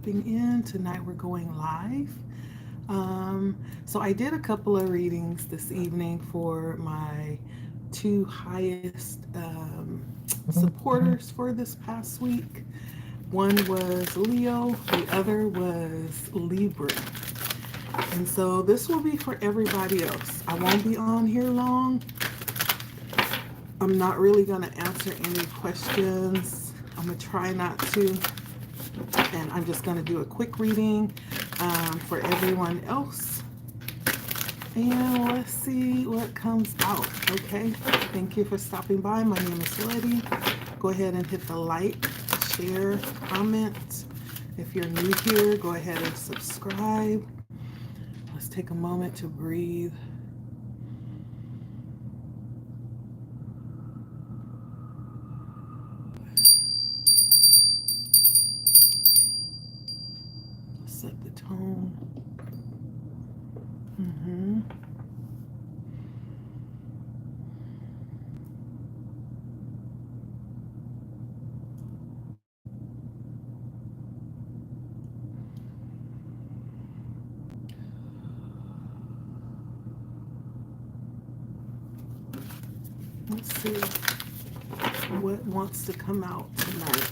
stopping in. Tonight we're going live. So I did a couple of readings this evening for my two highest supporters for this past week. One was Leo, the other was Libra. And so this will be for everybody else. I won't be on here long. I'm not really going to answer any questions. I'm going to try not to. And I'm just going to do a quick reading for everyone else. And let's see what comes out, okay? Thank you for stopping by. My name is Letty. Go ahead and hit the like, share, comment. If you're new here, go ahead and subscribe. Let's take a moment to breathe. Set the tone. Let's see what wants to come out tonight.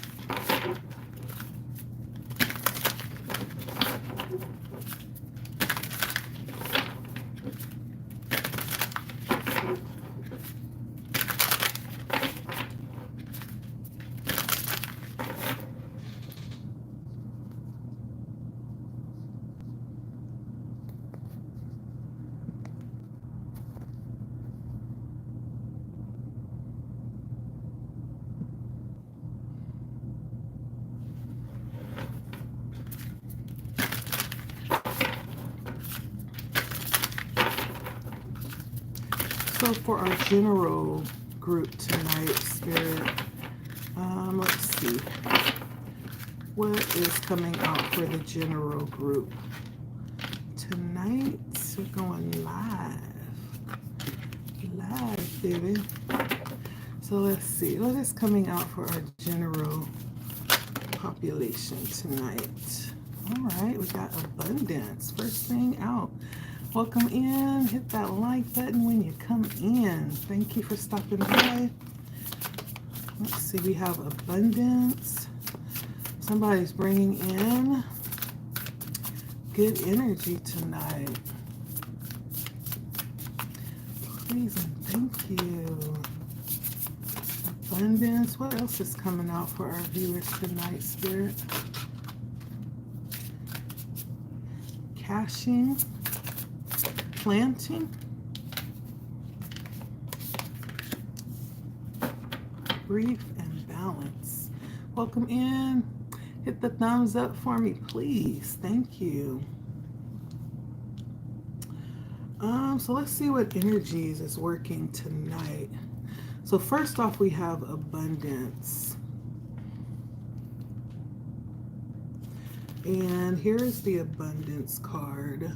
So for our general group tonight, Spirit, let's see. What is coming out for the general group? Tonight, we're going live. Live, baby. So let's see. What is coming out for our general population tonight? All right, we got abundance. First thing out. Welcome in. Hit that like button when you come in. Thank you for stopping by. Let's see, we have abundance. Somebody's bringing in good energy tonight. Please and thank you. Abundance. What else is coming out for our viewers tonight, Spirit? Cashing. Planting, grief, and balance. Welcome in. Hit the thumbs up for me, please. Thank you. So let's see what energies is working tonight. So first off, we have abundance. And here's the abundance card.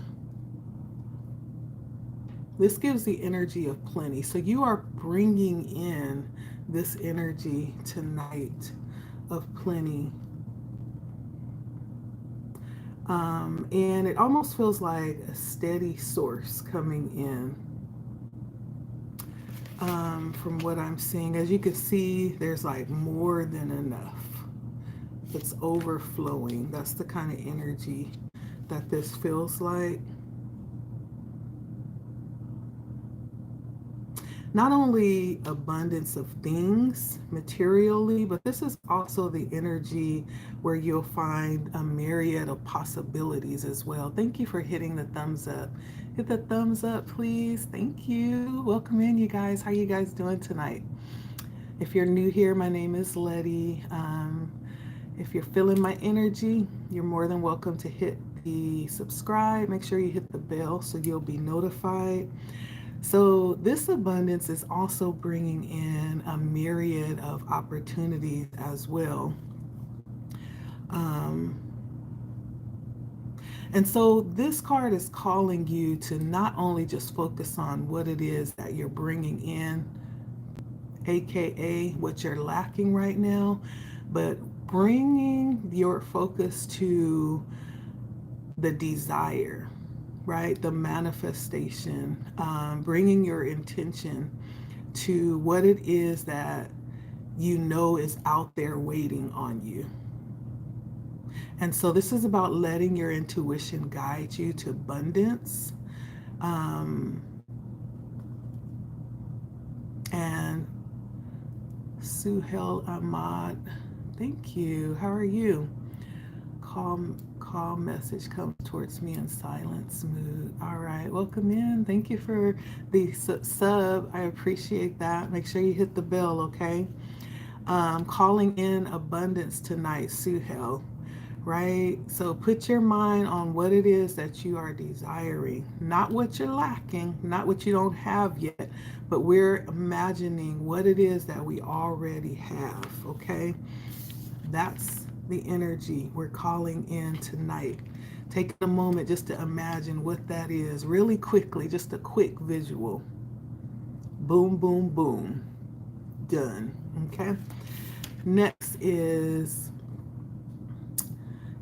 This gives the energy of plenty. So you are bringing in this energy tonight of plenty. And it almost feels like a steady source coming in. From what I'm seeing, as you can see, there's like more than enough. It's overflowing. That's the kind of energy that this feels like. Not only abundance of things materially, but this is also the energy where you'll find a myriad of possibilities as well. Thank you for hitting the thumbs up. Hit the thumbs up, please. Thank you. Welcome in, you guys. How you guys doing tonight? If you're new here, my name is Letty. If you're feeling my energy, you're more than welcome to hit the subscribe. Make sure you hit the bell so you'll be notified. So this abundance is also bringing in a myriad of opportunities as well. And so this card is calling you to not only just focus on what it is that you're bringing in, aka what you're lacking right now, but bringing your focus to the desire, right? The manifestation, bringing your intention to what it is that you know is out there waiting on you. And so this is about letting your intuition guide you to abundance. Um, and Suhel Ahmad, thank you. How are you? Call message comes towards me in silence mood. All right, welcome in. Thank you for the sub. I appreciate that. Make sure you hit the bell, okay? Calling in abundance tonight, Suhel, right? So put your mind on what it is that you are desiring, not what you're lacking, not what you don't have yet, but we're imagining what it is that we already have, okay? That's the energy we're calling in tonight. Take a moment just to imagine what that is really quickly, just a quick visual. Boom, boom, boom. Done. Okay. Next is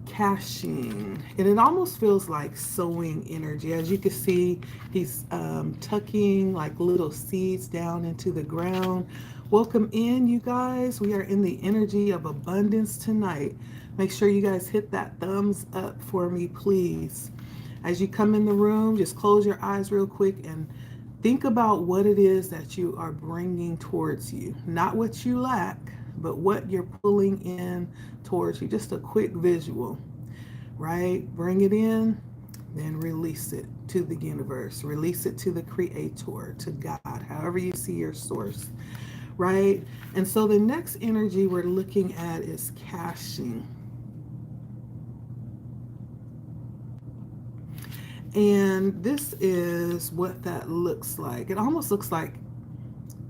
caching, and it almost feels like sowing energy. As you can see, he's tucking like little seeds down into the ground. Welcome in, you guys. We are in the energy of abundance tonight. Make sure you guys hit that thumbs up for me, please. As you come in the room, just close your eyes real quick and think about what it is that you are bringing towards you. Not what you lack, but what you're pulling in towards you. Just a quick visual, right? Bring it in, then release it to the universe. Release it to the creator, to God, however you see your source, right? And so the next energy we're looking at is caching. And this is what that looks like. It almost looks like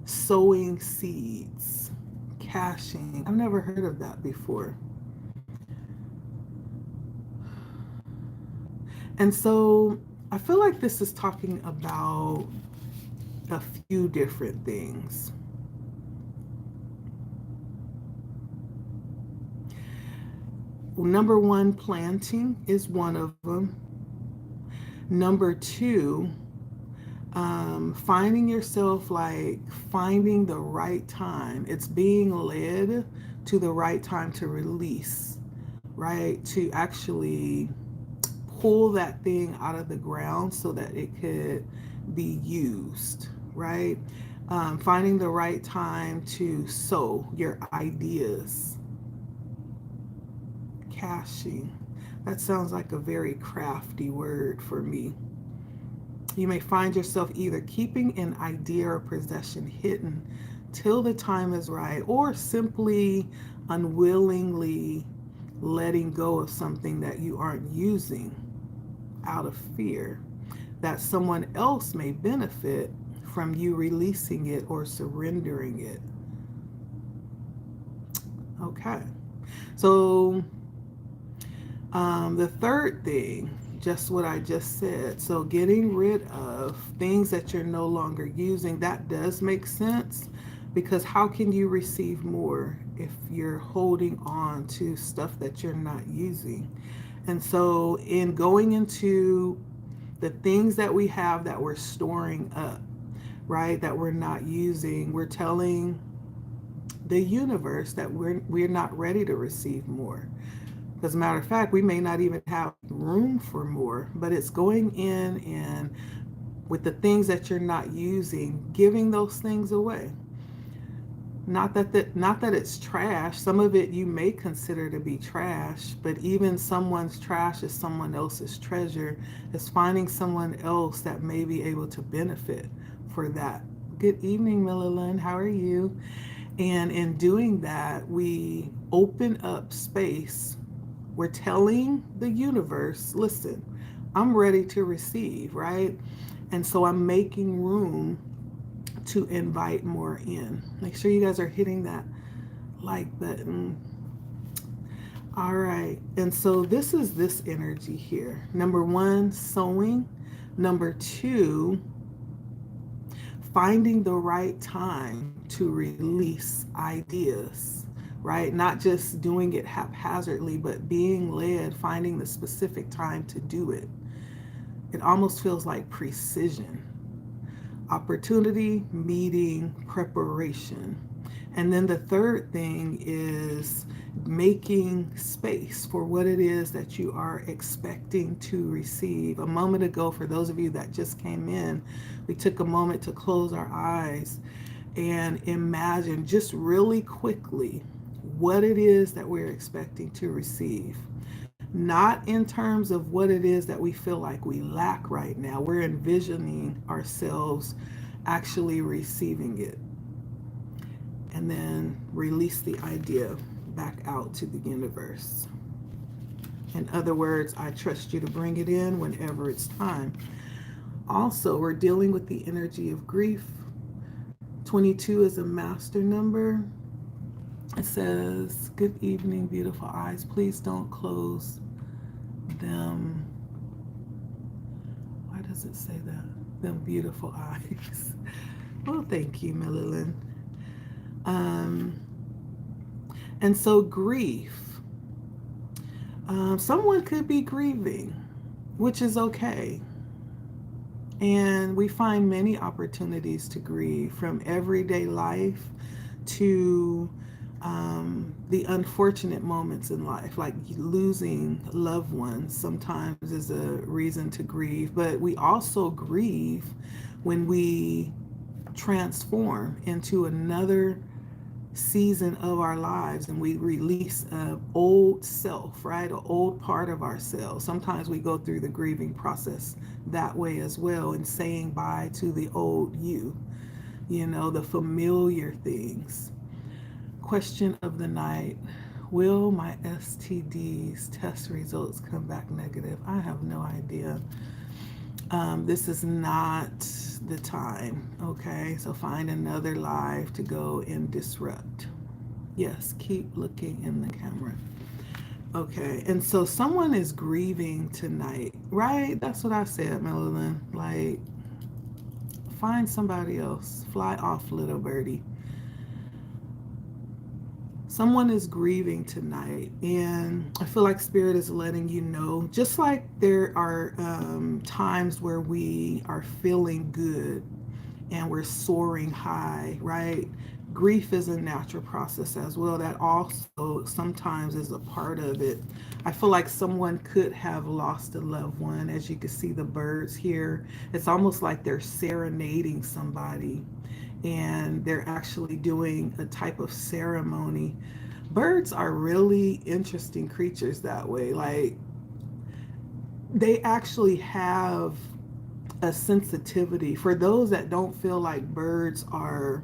sowing seeds, caching. I've never heard of that before. And so I feel like this is talking about a few different things. Number one, planting is one of them. Number two, finding yourself like finding the right time. It's being led to the right time to release, right? To actually pull that thing out of the ground so that it could be used, right? Finding the right time to sow your ideas. Caching. That sounds like a very crafty word for me. You may find yourself either keeping an idea or possession hidden till the time is right, or simply unwillingly letting go of something that you aren't using out of fear that someone else may benefit from you releasing it or surrendering it. Okay. So the third thing, just what I just said. So getting rid of things that you're no longer using, that does make sense, because how can you receive more if you're holding on to stuff that you're not using? And so in going into the things that we have that we're storing up, right, that we're not using, we're telling the universe that we're not ready to receive more. As a matter of fact, we may not even have room for more, but it's going in and with the things that you're not using, giving those things away. Not that it's trash. Some of it you may consider to be trash, but even someone's trash is someone else's treasure. It's finding someone else that may be able to benefit for that. Good evening, Mililyn. How are you? And in doing that, we open up space. We're telling the universe, listen, I'm ready to receive, right? And so I'm making room to invite more in. Make sure you guys are hitting that like button. All right. And so this is this energy here. Number one, sowing. Number two, finding the right time to release ideas, right? Not just doing it haphazardly, but being led, finding the specific time to do it. It almost feels like precision. Opportunity, meeting, preparation. And then the third thing is making space for what it is that you are expecting to receive. A moment ago, for those of you that just came in, we took a moment to close our eyes and imagine just really quickly what it is that we're expecting to receive. Not in terms of what it is that we feel like we lack right now. We're envisioning ourselves actually receiving it, and then release the idea back out to the universe. In other words, I trust you to bring it in whenever it's time. Also, we're dealing with the energy of grief. 22 is a master number. It says, good evening, beautiful eyes. Please don't close them. Why does it say that? Them beautiful eyes. Well, thank you, Melilyn. And so grief. Someone could be grieving, which is okay. And we find many opportunities to grieve, from everyday life to the unfortunate moments in life, like losing loved ones sometimes is a reason to grieve. But we also grieve when we transform into another season of our lives and we release an old self, right? An old part of ourselves. Sometimes we go through the grieving process that way as well, and saying bye to the old you, the familiar things. Question of the night: will my STD's test results come back negative? I have no idea. This is not the time, okay? So find another live to go and disrupt. Yes, keep looking in the camera. Okay, and so someone is grieving tonight, right? That's what I said, Melilyn. Like, find somebody else. Fly off, little birdie. Someone is grieving tonight, and I feel like Spirit is letting you know, just like there are times where we are feeling good and we're soaring high, right? Grief is a natural process as well. That also sometimes is a part of it. I feel like someone could have lost a loved one. As you can see the birds here, it's almost like they're serenading somebody, and they're actually doing a type of ceremony. Birds are really interesting creatures that way. Like, they actually have a sensitivity. For those that don't feel like birds are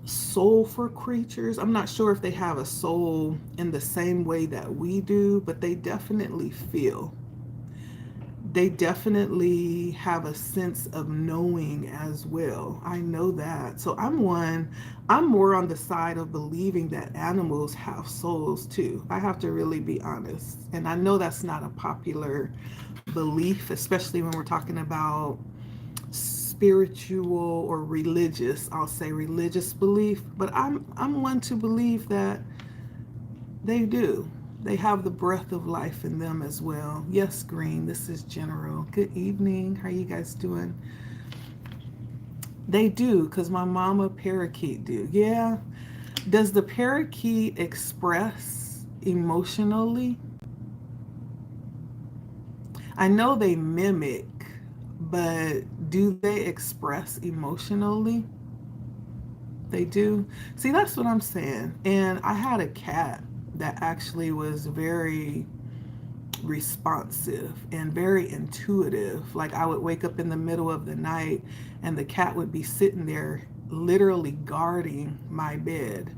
soulful creatures, I'm not sure if they have a soul in the same way that we do, but they definitely feel. They definitely have a sense of knowing as well. I know that. So I'm more on the side of believing that animals have souls too. I have to really be honest. And I know that's not a popular belief, especially when we're talking about spiritual or religious, I'll say religious belief, but I'm one to believe that they do. They have the breath of life in them as well. Yes, Green, this is General. Good evening. How are you guys doing? They do, because my mama parakeet do. Yeah. Does the parakeet express emotionally? I know they mimic, but do they express emotionally? They do. See, that's what I'm saying. And I had a cat that actually was very responsive and very intuitive. Like, I would wake up in the middle of the night and the cat would be sitting there literally guarding my bed.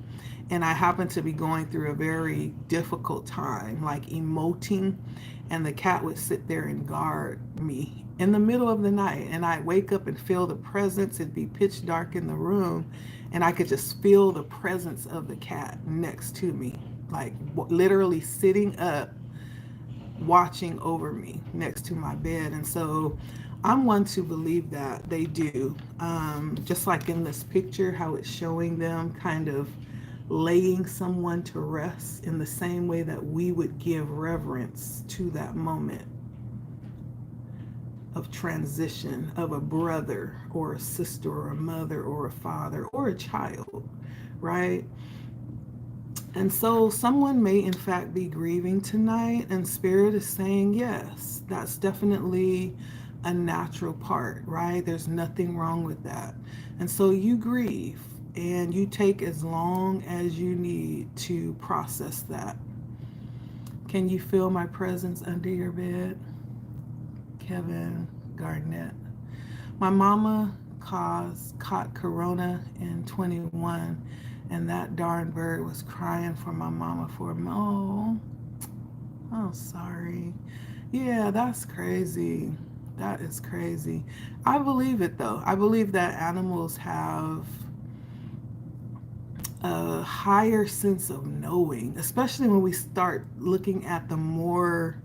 And I happened to be going through a very difficult time, like emoting, and the cat would sit there and guard me in the middle of the night. And I'd wake up and feel the presence. It'd be pitch dark in the room, and I could just feel the presence of the cat next to me, like literally sitting up, watching over me next to my bed. And so I'm one to believe that they do. Just like in this picture, how it's showing them kind of laying someone to rest in the same way that we would give reverence to that moment of transition of a brother or a sister or a mother or a father or a child, right? And so someone may in fact be grieving tonight, and Spirit is saying, yes, that's definitely a natural part, right? There's nothing wrong with that. And so you grieve and you take as long as you need to process that. Can you feel my presence under your bed? Kevin Garnett. My mama caught corona in 21, and that darn bird was crying for my mama for oh, sorry. Yeah, that's crazy. That is crazy. I believe it though. I believe that animals have a higher sense of knowing, especially when we start looking at the more,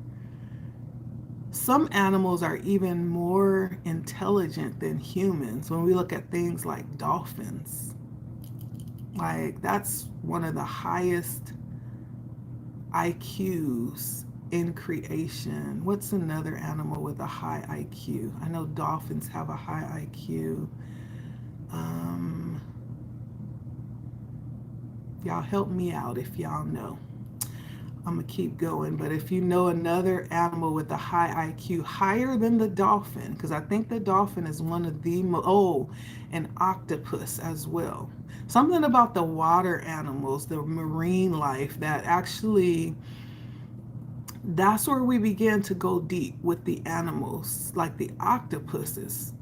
some animals are even more intelligent than humans. When we look at things like dolphins, like that's one of the highest IQs in creation. What's another animal with a high IQ? I know dolphins have a high IQ. Um, y'all help me out if y'all know. I'm gonna keep going, but if you know another animal with a high IQ, higher than the dolphin, because I think the dolphin is one of the an octopus as well. Something about the water animals, the marine life, that actually, that's where we begin to go deep with the animals, like the octopuses,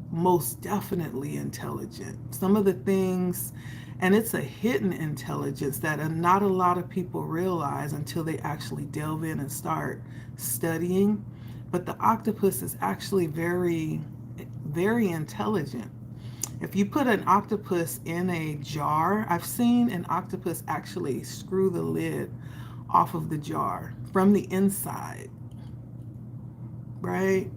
most definitely intelligent. Some of the things, and it's a hidden intelligence that not a lot of people realize until they actually delve in and start studying. But the octopus is actually very, very intelligent. If you put an octopus in a jar, I've seen an octopus actually screw the lid off of the jar from the inside, right?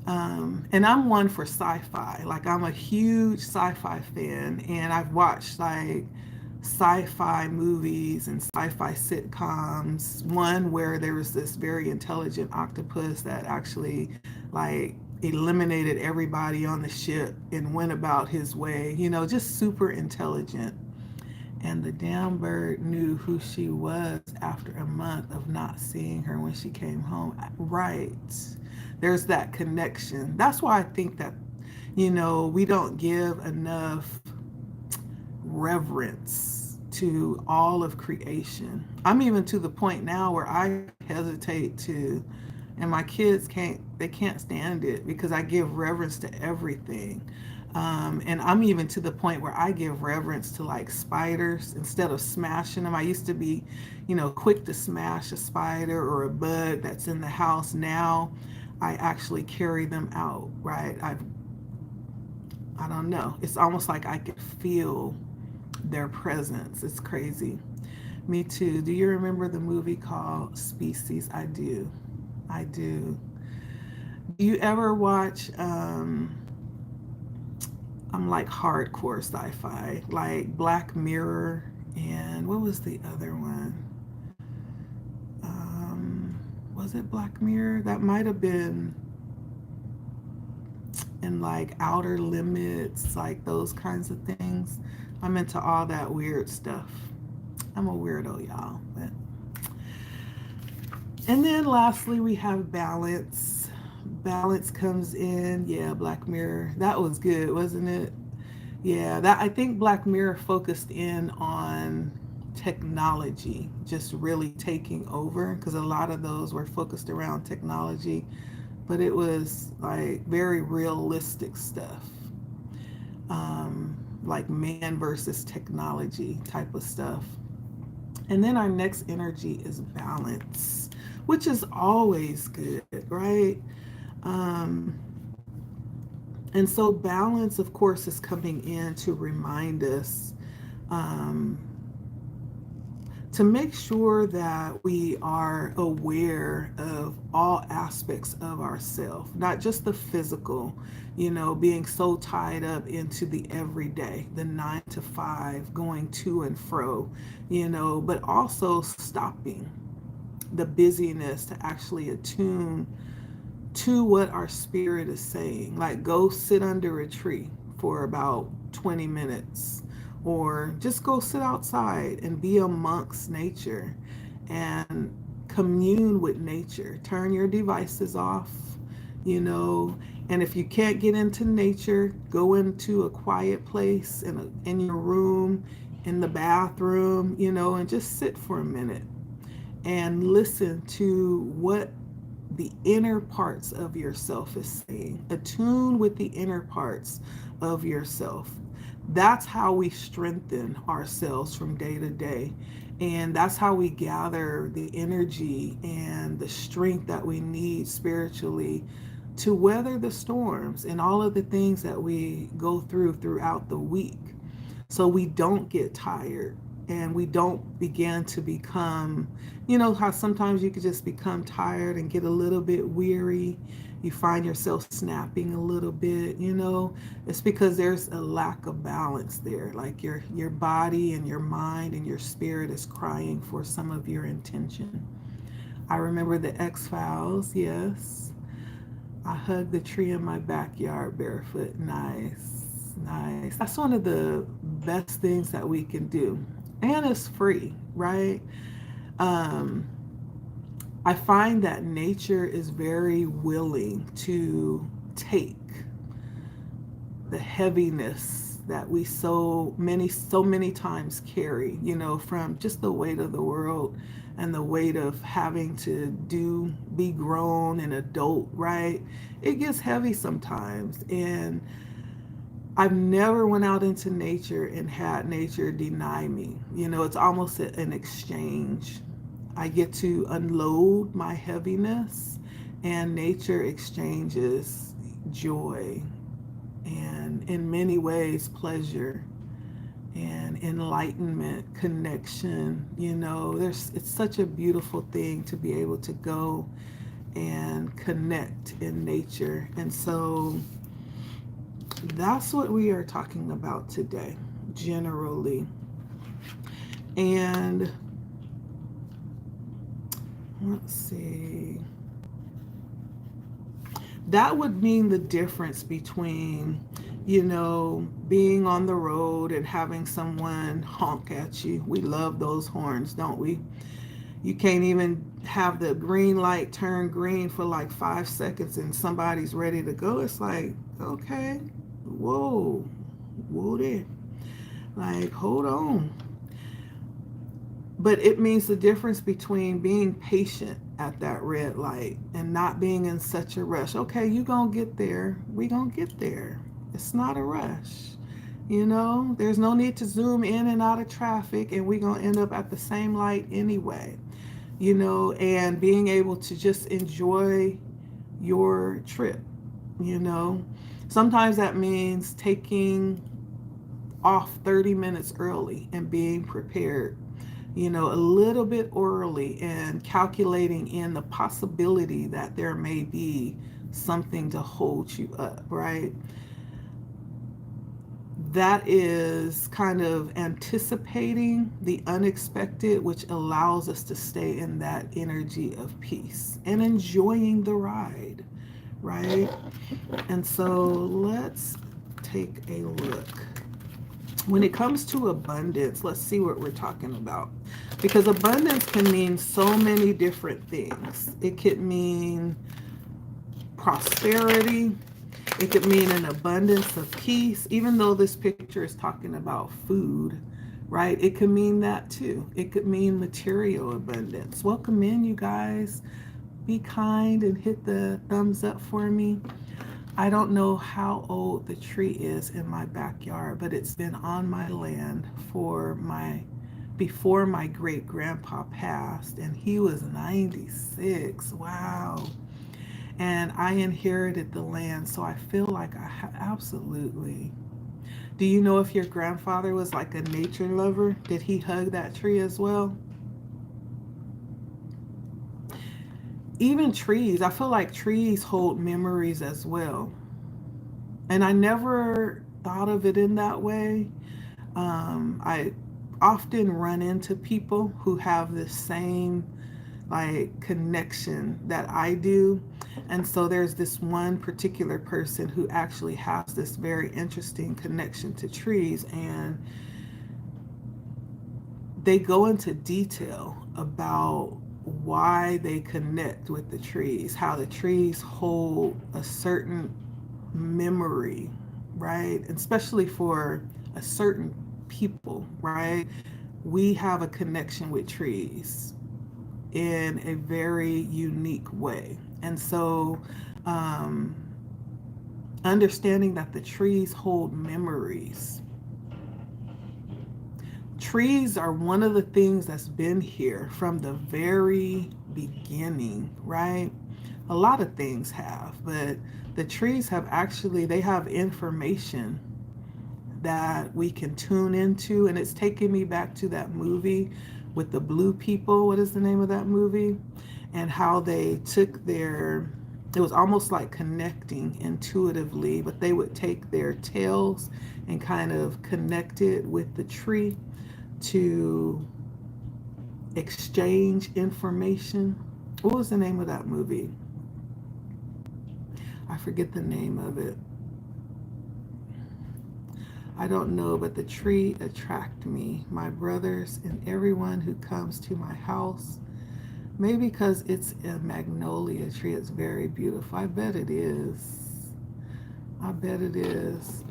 And I'm one for sci-fi. Like I'm a huge sci-fi fan, and I've watched like sci-fi movies and sci-fi sitcoms. One where there was this very intelligent octopus that actually like eliminated everybody on the ship and went about his way. You know, just super intelligent. And the damn bird knew who she was after a month of not seeing her when she came home. Right. There's that connection. That's why I think that, we don't give enough reverence to all of creation. I'm even to the point now where I hesitate to, and my kids they can't stand it because I give reverence to everything. And I'm even to the point where I give reverence to like spiders instead of smashing them. I used to be, quick to smash a spider or a bug that's in the house. Now I actually carry them out, right? I don't know. It's almost like I can feel their presence. It's crazy. Me too. Do you remember the movie called Species? I do. I do. Do you ever watch I'm like hardcore sci-fi, like Black Mirror, and what was the other one? Was it Black Mirror? That might have been in like Outer Limits, like those kinds of things. I'm into all that weird stuff. I'm a weirdo, y'all. And then lastly, we have balance. Balance comes in. Yeah, Black Mirror. That was good, wasn't it? Yeah, that I think Black Mirror focused in on technology just really taking over, because a lot of those were focused around technology, but it was like very realistic stuff, like man versus technology type of stuff. And then our next energy is balance, which is always good, right? Um, and so balance, of course, is coming in to remind us, um, to make sure that we are aware of all aspects of ourselves, not just the physical, being so tied up into the everyday, the 9 to 5, going to and fro, but also stopping the busyness to actually attune to what our spirit is saying. Like, go sit under a tree for about 20 minutes, or just go sit outside and be amongst nature and commune with nature. Turn your devices off, you know, and if you can't get into nature, go into a quiet place in your room, in the bathroom, and just sit for a minute and listen to what the inner parts of yourself is saying. Attune with the inner parts of yourself. That's how we strengthen ourselves from day to day. And that's how we gather the energy and the strength that we need spiritually to weather the storms and all of the things that we go through throughout the week. So we don't get tired and we don't begin to become, how sometimes you could just become tired and get a little bit weary. You find yourself snapping a little bit, it's because there's a lack of balance there. Like your body and your mind and your spirit is crying for some of your intention. I remember the X-Files, yes. I hugged the tree in my backyard barefoot. Nice, nice. That's one of the best things that we can do. And it's free, right? Um, I find that nature is very willing to take the heaviness that we so many times carry, from just the weight of the world and the weight of having to be grown and adult, right? It gets heavy sometimes. And I've never went out into nature and had nature deny me. It's almost an exchange. I get to unload my heaviness, and nature exchanges joy and, in many ways, pleasure and enlightenment, connection. It's such a beautiful thing to be able to go and connect in nature. And so that's what we are talking about today, generally. And let's see. That would mean the difference between, being on the road and having someone honk at you. We love those horns, don't we? You can't even have the green light turn green for like 5 seconds and somebody's ready to go. It's like, okay, whoa there. Like, hold on. But it means the difference between being patient at that red light and not being in such a rush. Okay, you gonna get there. We gonna get there. It's not a rush. There's no need to zoom in and out of traffic and we gonna end up at the same light anyway. And being able to just enjoy your trip, Sometimes that means taking off 30 minutes early and being prepared, a little bit early, and calculating in the possibility that there may be something to hold you up, right? That is kind of anticipating the unexpected, which allows us to stay in that energy of peace and enjoying the ride, right? And so let's take a look. When it comes to abundance, let's see what we're talking about. Because abundance can mean so many different things. It could mean prosperity. It could mean an abundance of peace, even though this picture is talking about food, right? It could mean that too. It could mean material abundance. Welcome in, you guys. Be kind and hit the thumbs up for me. I don't know how old the tree is in my backyard, but it's been on my land before my great grandpa passed, and he was 96. Wow. And I inherited the land, so I feel like absolutely. Do you know if your grandfather was like a nature lover? Did he hug that tree as well? even trees, I feel like trees hold memories as well. And I never thought of it in that way. I often run into people who have the same like connection that I do. And so there's this one particular person who actually has this very interesting connection to trees, and they go into detail about why they connect with the trees, how the trees hold a certain memory, right? Especially for a certain people, right? We have a connection with trees in a very unique way. And so, um, understanding that the trees hold memories. Trees are one of the things that's been here from the very beginning, right? A lot of things have, but the trees have actually, they have information that we can tune into. And it's taking me back to that movie with the blue people. What is the name of that movie? And how they took their, it was almost like connecting intuitively, but they would take their tails and kind of connect it with the tree to exchange information. What was the name of that movie? I forget the name of it. I don't know, but the tree attract me, my brothers, and everyone who comes to my house. Maybe because it's a magnolia tree, it's very beautiful. I bet it is. I bet it is.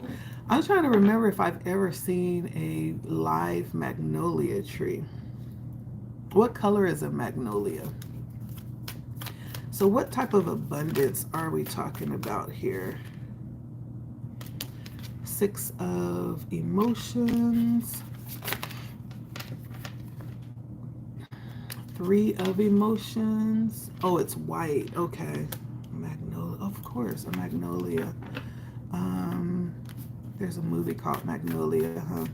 I'm trying to remember if I've ever seen a live magnolia tree. What color is a magnolia? So what type of abundance are we talking about here? Six of emotions. Three of emotions. Oh, it's white. Okay. Magnolia. Of course, a magnolia. There's a movie called Magnolia, huh?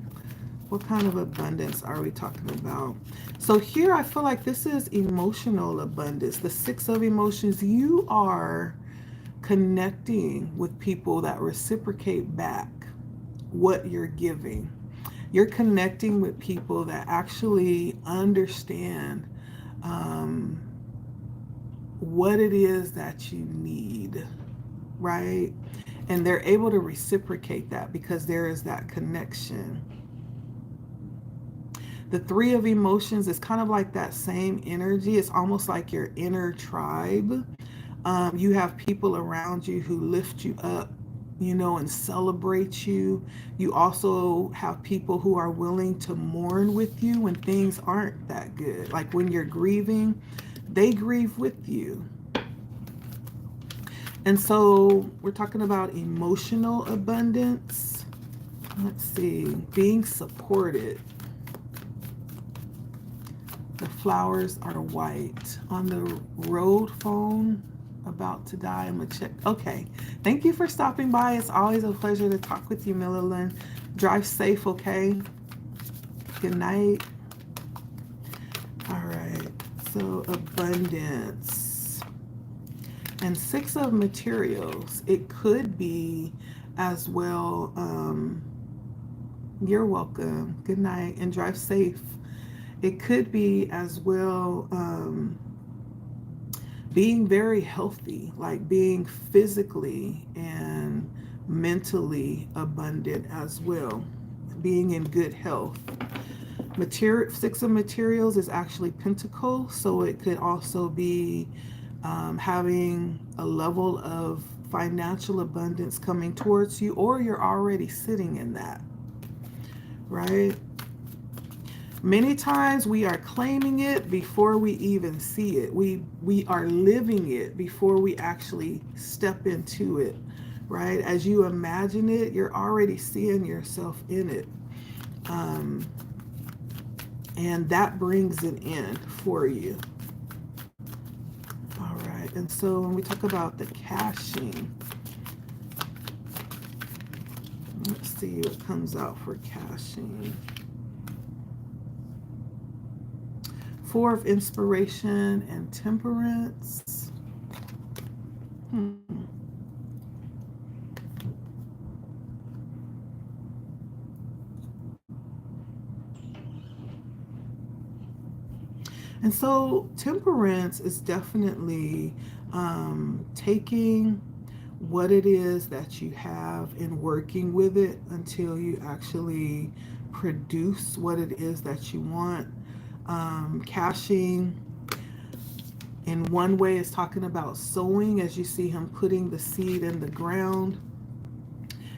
What kind of abundance are we talking about? So here I feel like this is emotional abundance. The six of emotions. You are connecting with people that reciprocate back what you're giving. You're connecting with people that actually understand what it is that you need, right? And they're able to reciprocate that because there is that connection. The three of emotions is kind of like that same energy. It's almost like your inner tribe. You have people around you who lift you up, you know, and celebrate you. You also have people who are willing to mourn with you when things aren't that good. Like when you're grieving, they grieve with you. And so we're talking about emotional abundance. Let's see, being supported. The flowers are white. On the road phone, about to die. I'm gonna check. Okay. Thank you for stopping by. It's always a pleasure to talk with you, Mililyn. Drive safe, okay? Good night. All right. So abundance. And six of materials. It could be as well. You're welcome. Good night and drive safe. It could be as well being very healthy, like being physically and mentally abundant as well, being in good health. Six of materials is actually pentacle, so it could also be having a level of financial abundance coming towards you, or you're already sitting in that, right? Many times we are claiming it before we even see it. We are living it before we actually step into it, right? As you imagine it, you're already seeing yourself in it. And that brings an end for you. All right. And so when we talk about the caching, let's see what comes out for caching. Four of inspiration and temperance. Hmm. And so temperance is definitely taking what it is that you have and working with it until you actually produce what it is that you want. Caching in one way is talking about sowing, as you see him putting the seed in the ground.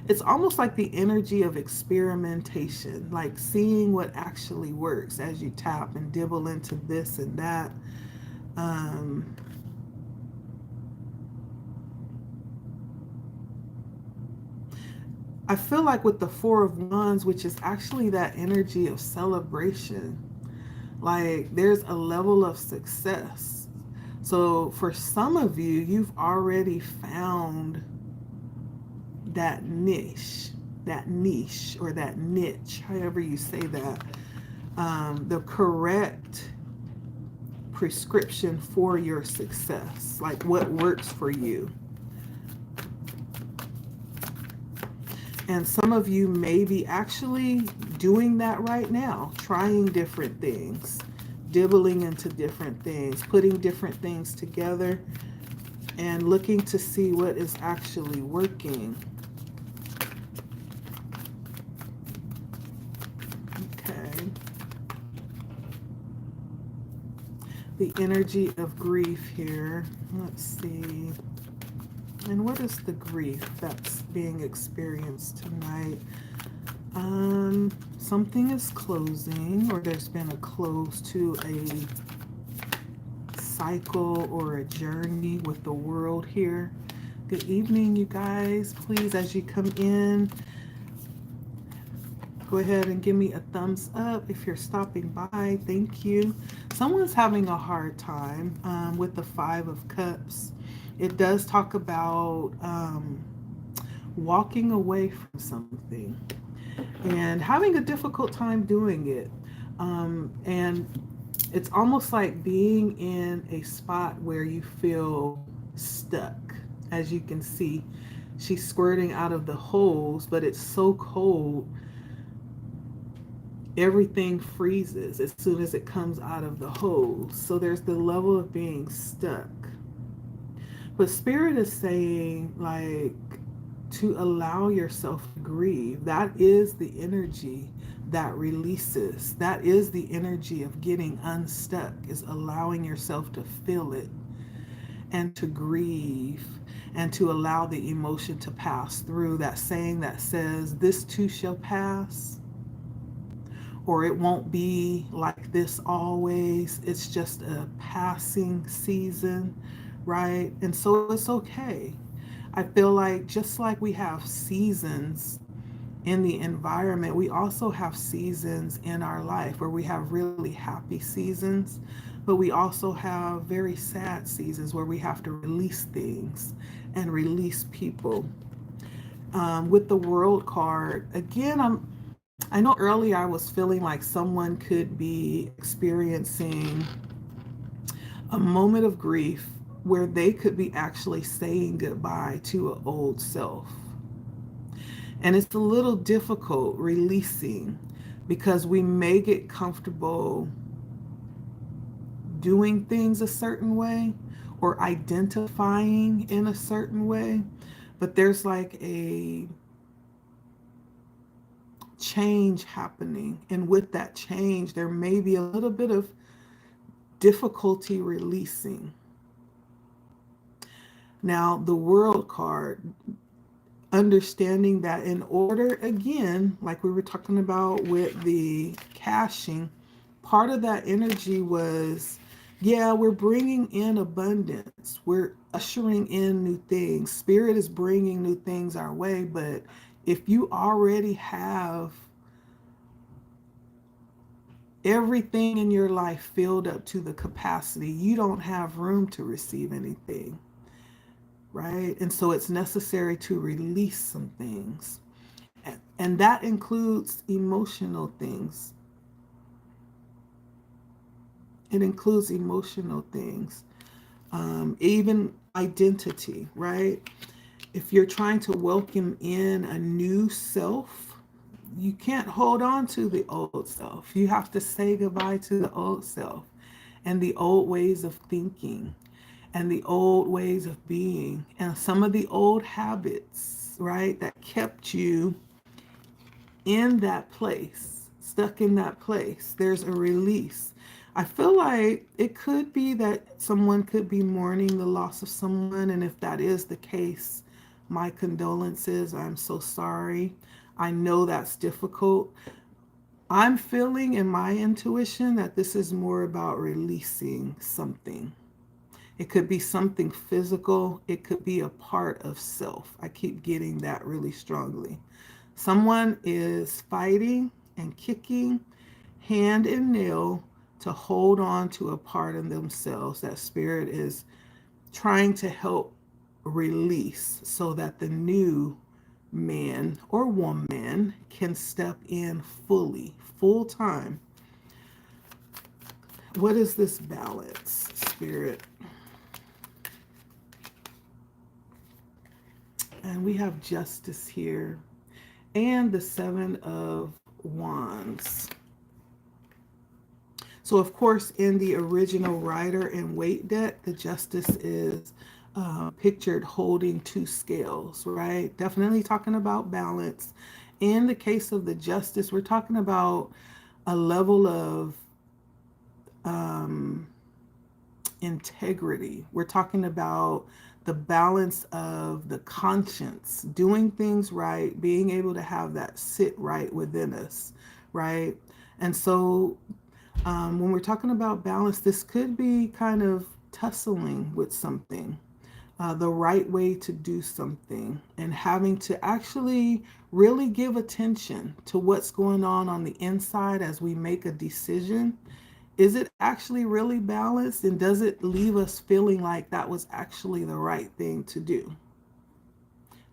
It's almost like the energy of experimentation, like seeing what actually works as you tap and dibble into this and that. Um, I feel like with the Four of Wands, which is actually that energy of celebration, like there's a level of success. So for some of you, you've already found that niche or that niche, however you say that, the correct prescription for your success, like what works for you. And some of you may be actually doing that right now, trying different things, dibbling into different things, putting different things together, and looking to see what is actually working. Okay. The energy of grief here. Let's see. And what is the grief that's being experienced tonight? Something is closing, or there's been a close to a cycle or a journey with the world here. Good evening, you guys. Please, as you come in, go ahead and give me a thumbs up if you're stopping by. Thank you. Someone's having a hard time with the Five of Cups. It does talk about walking away from something and having a difficult time doing it. And it's almost like being in a spot where you feel stuck. As you can see, she's squirting out of the holes, but it's so cold, everything freezes as soon as it comes out of the hose. So there's the level of being stuck. But Spirit is saying, like, to allow yourself to grieve. That is the energy that releases. That is the energy of getting unstuck, is allowing yourself to feel it and to grieve and to allow the emotion to pass through. That saying that says, this too shall pass, or it won't be like this always. It's just a passing season, right? And so it's okay. I feel like just like we have seasons in the environment, we also have seasons in our life where we have really happy seasons, but we also have very sad seasons where we have to release things and release people. With the World card, again, I know earlier I was feeling like someone could be experiencing a moment of grief where they could be actually saying goodbye to an old self. And it's a little difficult releasing because we may get comfortable doing things a certain way or identifying in a certain way, but there's like a change happening. And with that change, there may be a little bit of difficulty releasing. Now, the World card, understanding that in order, again, like we were talking about with the caching, part of that energy was, yeah, we're bringing in abundance. We're ushering in new things. Spirit is bringing new things our way. But if you already have everything in your life filled up to the capacity, you don't have room to receive anything, right? And so it's necessary to release some things. And that includes emotional things. It includes emotional things. even identity, right? If you're trying to welcome in a new self, you can't hold on to the old self. You have to say goodbye to the old self and the old ways of thinking and the old ways of being and some of the old habits, right, that kept you in that place, stuck in that place. There's a release. I feel like it could be that someone could be mourning the loss of someone. And if that is the case, my condolences. I'm so sorry. I know that's difficult. I'm feeling in my intuition that this is more about releasing something. It could be something physical. It could be a part of self. I keep getting that really strongly. Someone is fighting and kicking hand and nail to hold on to a part of themselves that spirit is trying to help release so that the new man or woman can step in fully, full time. What is this balance, spirit? And we have justice here and the 7 of Wands. So, of course, in the original Rider and Weight deck, the Justice is pictured holding 2 scales, right? Definitely talking about balance. In the case of the Justice, we're talking about a level of integrity. We're talking about the balance of the conscience, doing things right, being able to have that sit right within us, right? And so when we're talking about balance, this could be kind of tussling with something, the right way to do something, and having to actually really give attention to what's going on the inside as we make a decision. Is it actually really balanced? And does it leave us feeling like that was actually the right thing to do?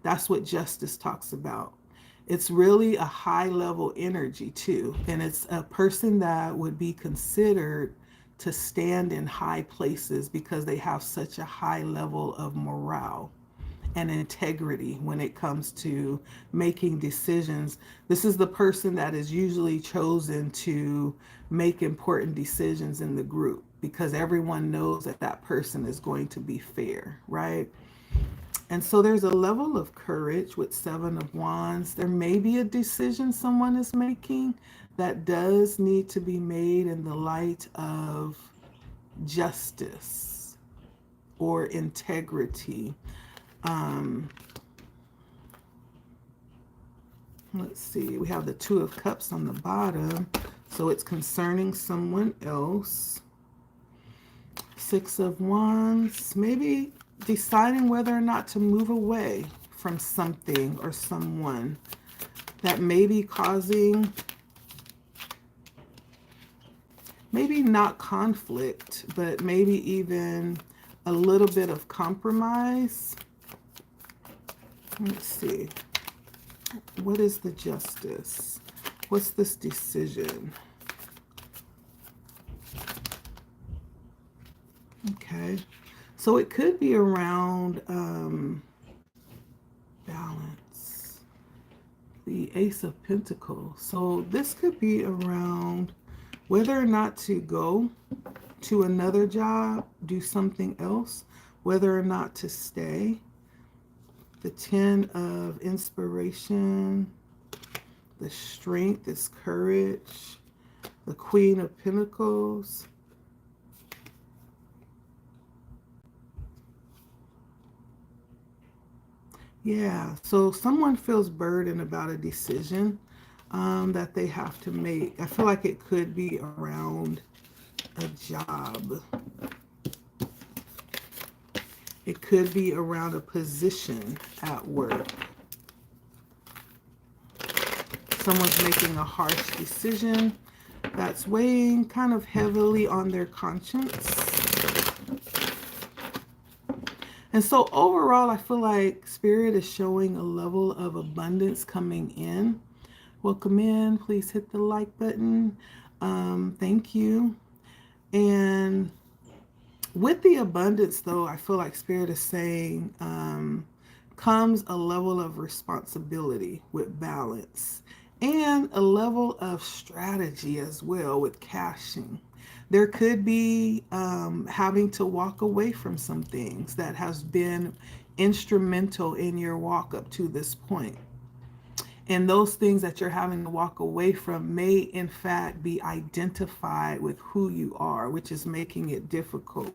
That's what justice talks about. It's really a high level energy too. And it's a person that would be considered to stand in high places because they have such a high level of morale and integrity when it comes to making decisions. This is the person that is usually chosen to make important decisions in the group because everyone knows that that person is going to be fair, right? And so there's a level of courage with 7 of Wands. There may be a decision someone is making that does need to be made in the light of justice or integrity. Let's see, we have the 2 of Cups on the bottom, so it's concerning someone else. 6 of Wands, maybe deciding whether or not to move away from something or someone that may be causing, maybe not conflict, but maybe even a little bit of compromise. Let's see. What is the Justice? What's this decision? Okay. So it could be around balance. The Ace of Pentacles. So this could be around whether or not to go to another job, do something else, whether or not to stay. The 10 of Inspiration, the Strength is courage, the Queen of Pentacles. Yeah, so someone feels burdened about a decision that they have to make. I feel like it could be around a job. It could be around a position at work. Someone's making a harsh decision that's weighing kind of heavily on their conscience. And so overall, I feel like Spirit is showing a level of abundance coming in. Welcome in. Please hit the like button. Thank you. And With the abundance, though, I feel like Spirit is saying comes a level of responsibility with balance and a level of strategy as well with cashing. There could be having to walk away from some things that has been instrumental in your walk up to this point. And those things that you're having to walk away from may, in fact, be identified with who you are, which is making it difficult.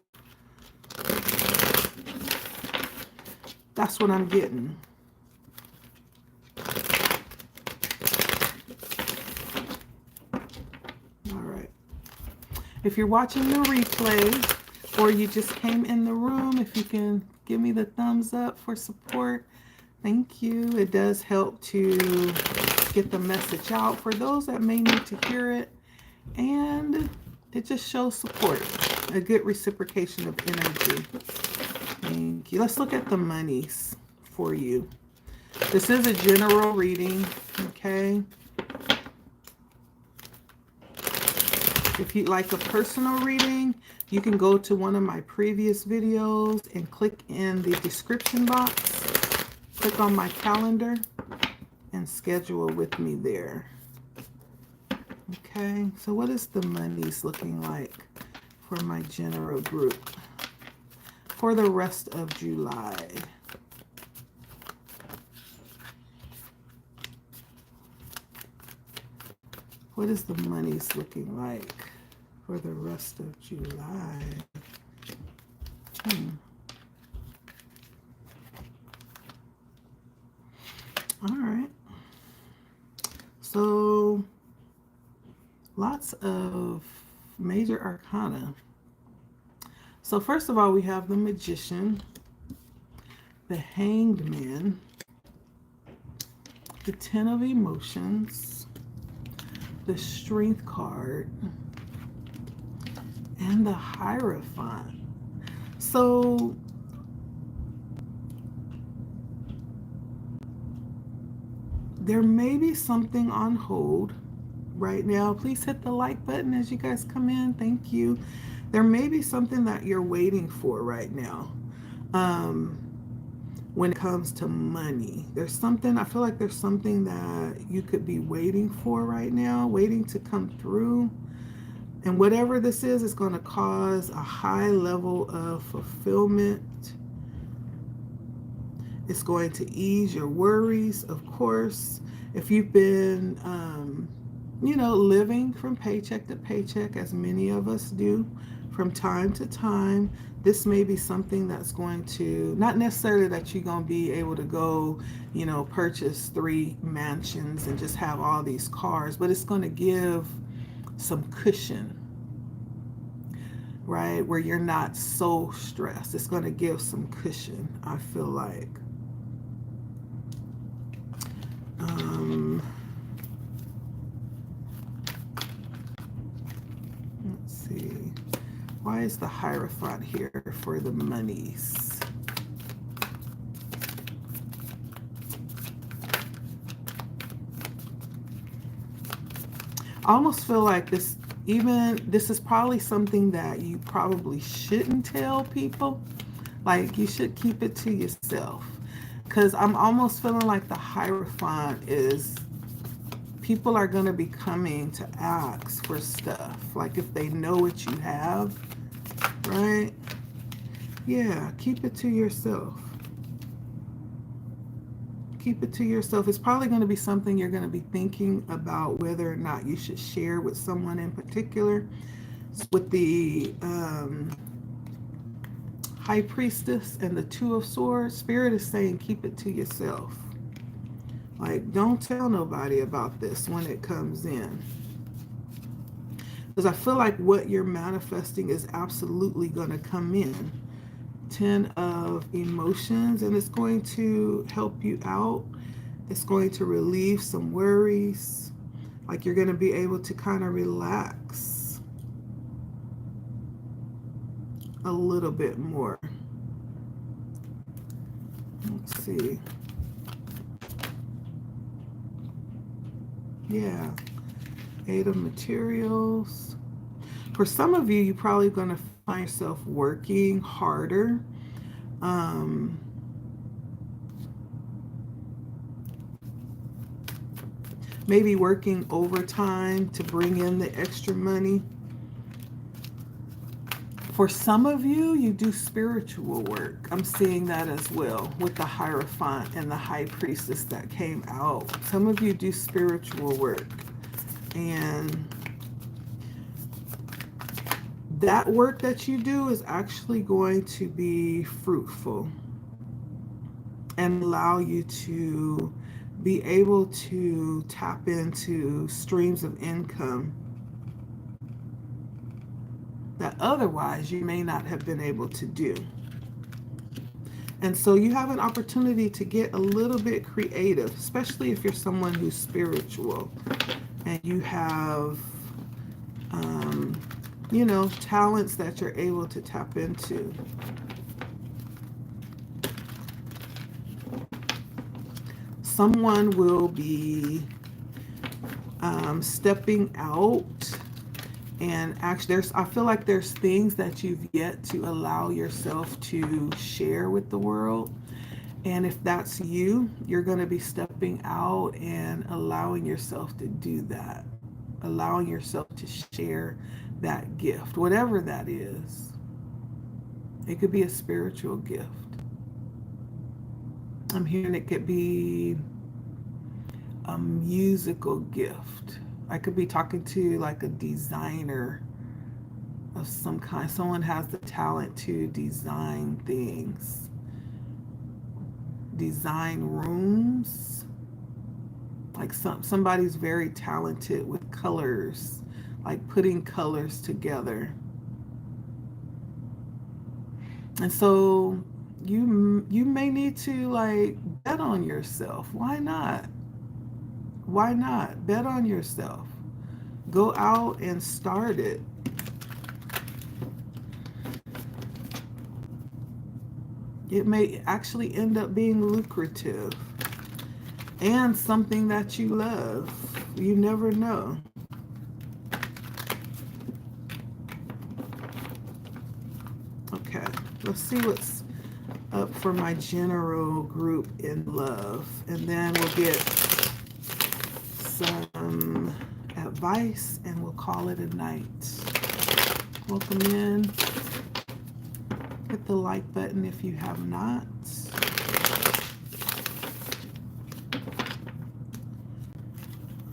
That's what I'm getting. All right. If you're watching the replay or you just came in the room, if you can give me the thumbs up for support, thank you. It does help to get the message out for those that may need to hear it. And it just shows support, a good reciprocation of energy. Thank you. Let's look at the monies for you. This is a general reading, okay? If you'd like a personal reading, you can go to one of my previous videos and click in the description box, click on my calendar, and schedule with me there. Okay, so what is the monies looking like for my general group for the rest of July? What is the monies looking like for the rest of July? All right. So lots of major arcana. So first of all, we have the Magician, the Hanged Man, the Ten of Emotions, the Strength card, and the Hierophant. So there may be something on hold right now. Please hit the like button as you guys come in. Thank you. There may be something that you're waiting for right now. When it comes to money, there's something, I feel like there's something that you could be waiting for right now, waiting to come through. And whatever this is going to cause a high level of fulfillment. It's going to ease your worries, of course. If you've been, living from paycheck to paycheck, as many of us do from time to time, this may be something that's going to, not necessarily that you're going to be able to go, purchase 3 mansions and just have all these cars, but it's going to give some cushion, right? Where you're not so stressed. It's going to give some cushion, I feel like. Let's see. Why is the Hierophant here for the monies? I almost feel like this is probably something that you probably shouldn't tell people. Like, you should keep it to yourself. Because I'm almost feeling like the Hierophant is, people are going to be coming to ask for stuff. Like, if they know what you have, right? Yeah, keep it to yourself. Keep it to yourself. It's probably going to be something you're going to be thinking about whether or not you should share with someone in particular. With the High Priestess and the Two of Swords, Spirit is saying keep it to yourself. Like, don't tell nobody about this when it comes in. Because I feel like what you're manifesting is absolutely going to come in. 10 of Emotions, and it's going to help you out. It's going to relieve some worries. Like, you're going to be able to kind of relax a little bit more. Let's see. Yeah. 8 of Materials. For some of you, you're probably going to find yourself working harder. Um, maybe working overtime to bring in the extra money. For some of you, you do spiritual work. I'm seeing that as well with the Hierophant and the High Priestess that came out. Some of you do spiritual work. And that work that you do is actually going to be fruitful and allow you to be able to tap into streams of income that otherwise you may not have been able to do. And so you have an opportunity to get a little bit creative, especially if you're someone who's spiritual and you have, you know, talents that you're able to tap into. Someone will be stepping out. And actually, I feel like there's things that you've yet to allow yourself to share with the world. And if that's you, you're going to be stepping out and allowing yourself to do that. Allowing yourself to share that gift, whatever that is. It could be a spiritual gift. I'm hearing it could be a musical gift. I could be talking to like a designer of some kind. Someone has the talent to design things, design rooms. Like somebody's very talented with colors, like putting colors together. And so you may need to like bet on yourself. Why not? Why not? Bet on yourself. Go out and start it. It may actually end up being lucrative and something that you love. You never know. Okay, let's see what's up for my general group in love. And then we'll get some advice and we'll call it a night. Welcome in. Hit the like button if you have not.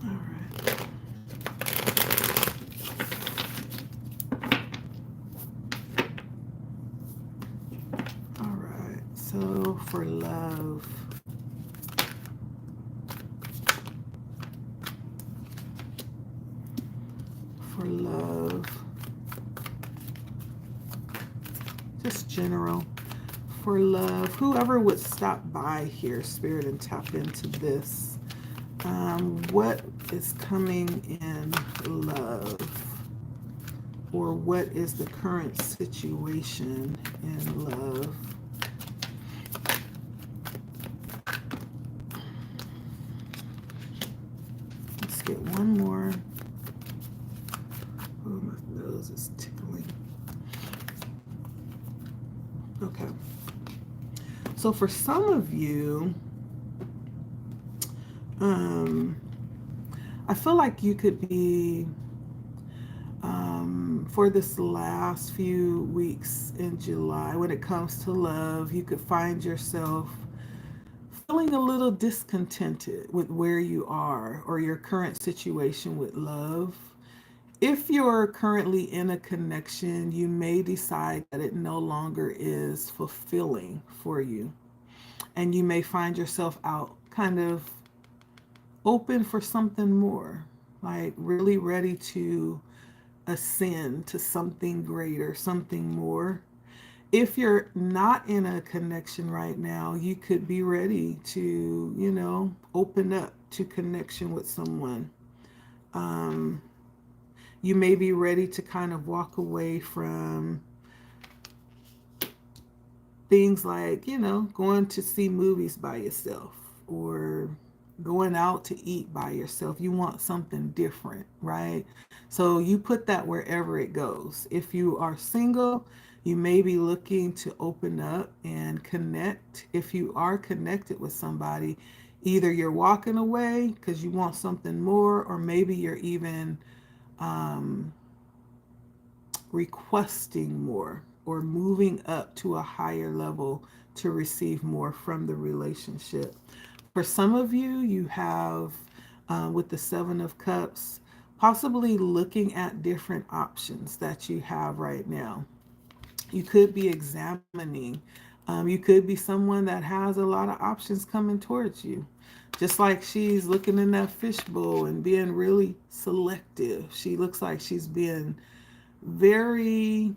All right. All right. So for love. For love. Just general. For love. Whoever would stop by here, Spirit, and tap into this. What is coming in love? Or what is the current situation in love? Let's get one more. Oh, my nose is tickling. Okay. So for some of you, I feel like you could be, for this last few weeks in July, when it comes to love, you could find yourself feeling a little discontented with where you are or your current situation with love. If you're currently in a connection, you may decide that it no longer is fulfilling for you. And you may find yourself out kind of open for something more, like really ready to ascend to something greater, something more. If you're not in a connection right now, you could be ready to, you know, open up to connection with someone. You may be ready to kind of walk away from things like, you know, going to see movies by yourself or, going out to eat by yourself. You want something different, right? So you put that wherever it goes. If you are single, you may be looking to open up and connect. If you are connected with somebody, either you're walking away because you want something more, or maybe you're even um, requesting more or moving up to a higher level to receive more from the relationship. For some of you, you have, with the Seven of Cups, possibly looking at different options that you have right now. You could be examining. You could be someone that has a lot of options coming towards you. Just like she's looking in that fishbowl and being really selective. She looks like she's being very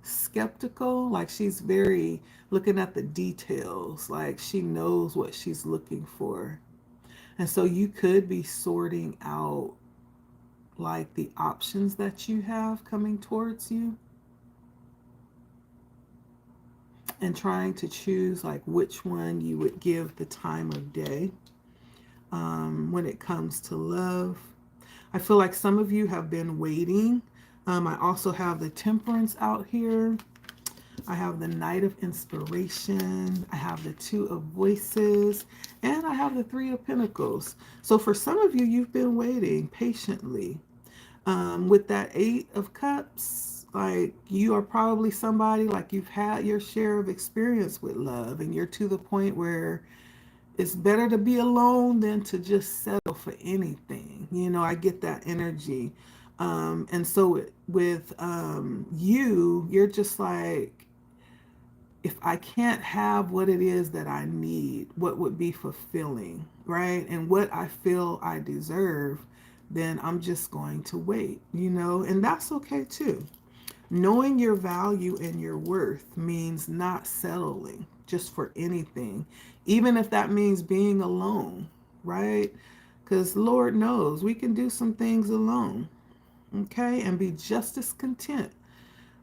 skeptical, like she's very looking at the details, like she knows what she's looking for. And so you could be sorting out like the options that you have coming towards you and trying to choose like which one you would give the time of day when it comes to love. I feel like some of you have been waiting. I also have the Temperance out here. I have the Knight of Inspiration. I have the Two of Voices. And I have the Three of Pentacles. So for some of you, you've been waiting patiently. With that Eight of Cups, like you are probably somebody like you've had your share of experience with love, and you're to the point where it's better to be alone than to just settle for anything. You know, I get that energy. And so with you, you're just like, if I can't have what it is that I need, what would be fulfilling, right? And what I feel I deserve, then I'm just going to wait, you know, and that's okay too. Knowing your value and your worth means not settling just for anything, even if that means being alone, right? Because Lord knows we can do some things alone, okay, and be just as content.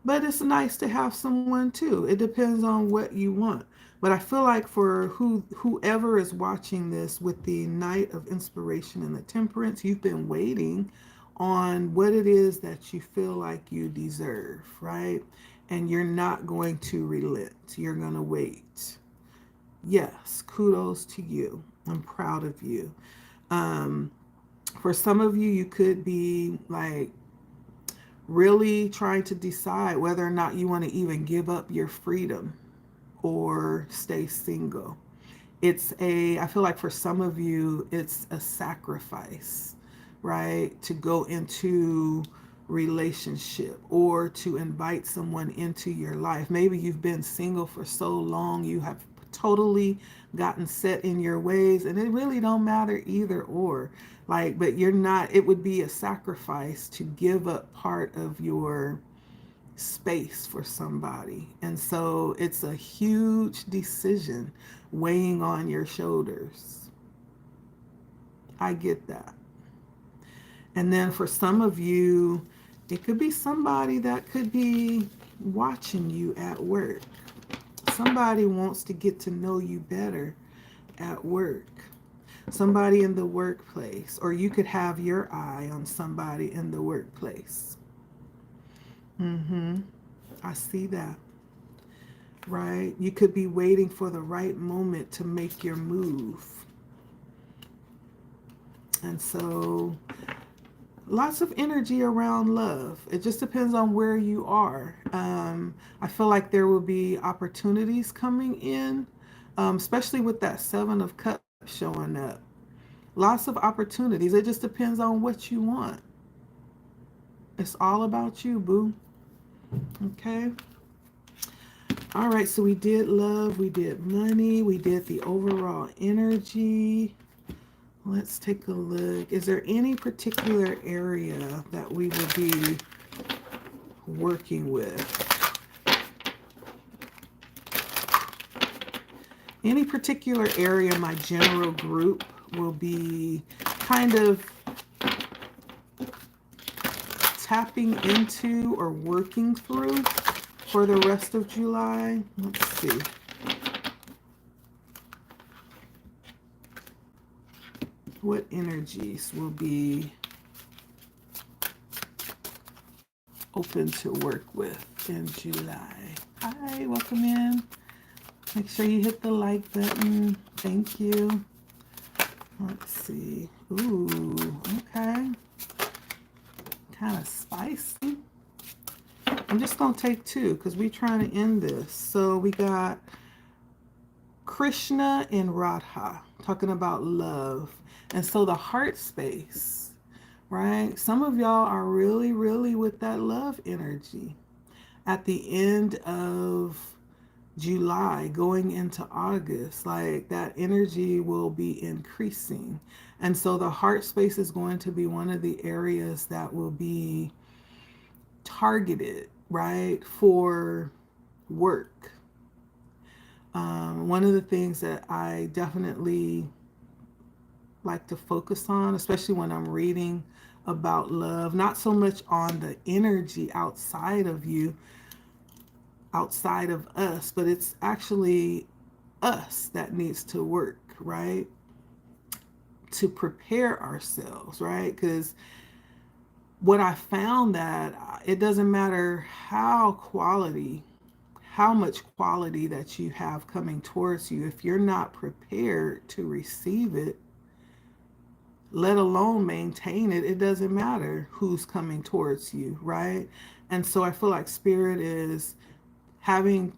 But it's nice to have someone too. It depends on what you want. But I feel like for whoever is watching this with the Knight of Inspiration and the Temperance, you've been waiting on what it is that you feel like you deserve, right? And you're not going to relent. You're going to wait. Yes, kudos to you. I'm proud of you. Um, for some of you, you could be like really trying to decide whether or not you want to even give up your freedom or stay single. I feel like for some of you, it's a sacrifice, right? To go into relationship or to invite someone into your life. Maybe you've been single for so long, you have totally gotten set in your ways, and it really don't matter either or. Like, but you're not, it would be a sacrifice to give up part of your space for somebody. And so it's a huge decision weighing on your shoulders. I get that. And then for some of you, it could be somebody that could be watching you at work. Somebody wants to get to know you better at work. Somebody in the workplace, or you could have your eye on somebody in the workplace. I see that, right? You could be waiting for the right moment to make your move. And so lots of energy around love. It just depends on where you are. I feel like there will be opportunities coming in, especially with that Seven of Cups showing up. Lots of opportunities. It just depends on what you want. It's all about you, boo. Okay. All right. So we did love. We did money. We did the overall energy. Let's take a look. Is there any particular area that we will be working with? Any particular area my general group will be kind of tapping into or working through for the rest of July? Let's see. What energies will be open to work with in July? Hi, welcome in. Make sure you hit the like button. Thank you. Let's see. Ooh, okay. Kind of spicy. I'm just going to take two because we're trying to end this. So we got Krishna and Radha talking about love. And so the heart space, right? Some of y'all are really, really with that love energy. At the end of July, going into August, like that energy will be increasing. And so the heart space is going to be one of the areas that will be targeted, right, for work. One of the things that I definitely like to focus on, especially when I'm reading about love, not so much on the energy outside of you, outside of us, but it's actually us that needs to work, right? To prepare ourselves, right? Because what I found that it doesn't matter how much quality that you have coming towards you, if you're not prepared to receive it, let alone maintain it, it doesn't matter who's coming towards you, right? And so I feel like spirit is having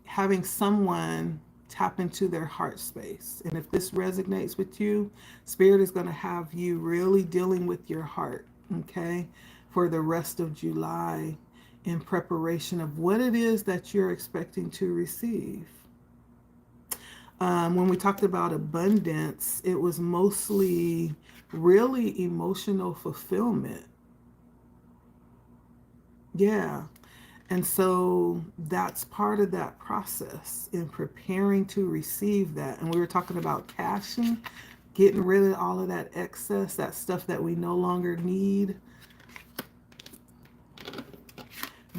someone tap into their heart space. And if this resonates with you, spirit is going to have you really dealing with your heart, okay, for the rest of July in preparation of what it is that you're expecting to receive. When we talked about abundance, it was mostly really emotional fulfillment. Yeah. And so that's part of that process in preparing to receive that. And we were talking about cashing, getting rid of all of that excess, that stuff that we no longer need.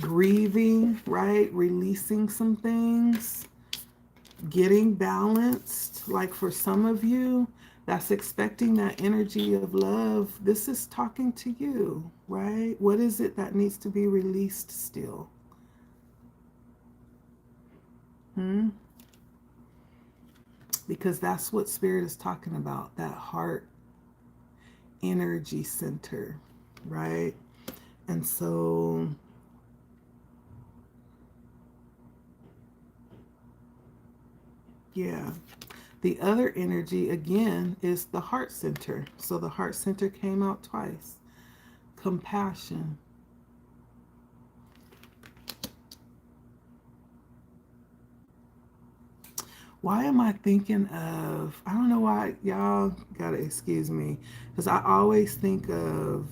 Grieving, right? Releasing some things. Getting balanced. Like for some of you, that's expecting that energy of love. This is talking to you, right? What is it that needs to be released still? Because that's what spirit is talking about, that heart energy center, right? And so yeah, the other energy again is the heart center. So the heart center came out twice. Compassion. Why am I thinking of, I don't know why, y'all gotta excuse me, because I always think of